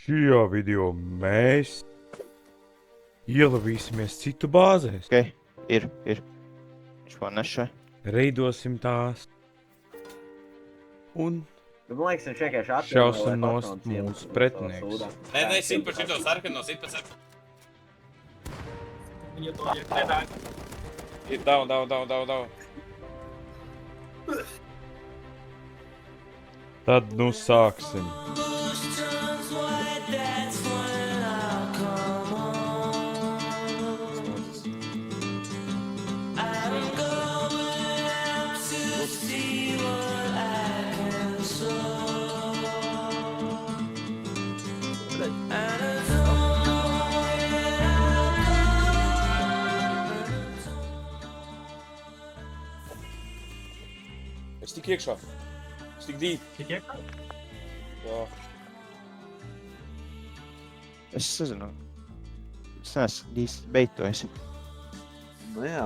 Šajā video mēs ielavīsimies citu bāzēs, Ok, ir. Viņš man nešai. reidosim tās un Bet man liekas, viņš vienkārši šausim nost mūsu pretiniekus. Nē, sit par šito sarkano, sit par sarkano. Viņa to iekļēdāk. Ir dau. Tad nu sāksim. Es tik iekšā. Es tik dīp. Tik iekšā? Jā. Es sazinu. Es neesmu īsti beitojis. Nu jā.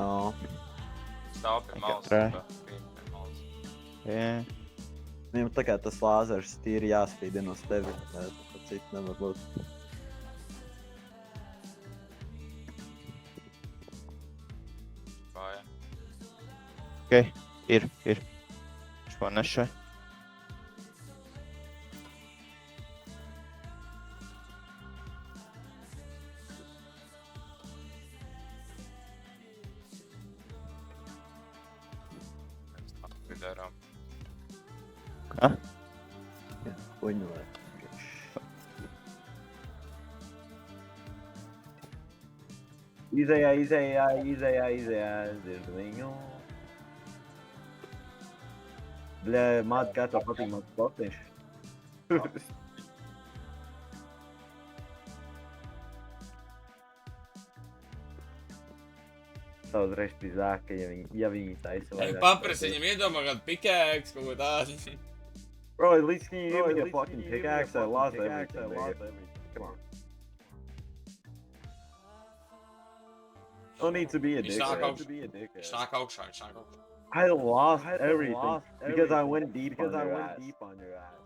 Stāv pie malas. Tikai Pie malas. Jā. Viņam tā kā tas lāzers tīri jāspīdina uz tevi. Tā citu nevar būt. Vāja. Ok, ir. Viņš man nešai. Vidērām. Kā? Jā, puņu vai. Izējā, dzirdu viņu. Bļē, māte, kā tev patīk mans sportiņš? Tā uzreiz pizāk, ka ja viņi taisa vairāk. Paprasi viņam iedomā kādu pikēks, kaut ko tādu. Bro, at least can you give me a fucking pickaxe? I lost everything, nigga. Come on. Don't need to be a Viņš dick. nāk man. augšā. Viņš nāk augšā. I lost everything because I went deep on your ass.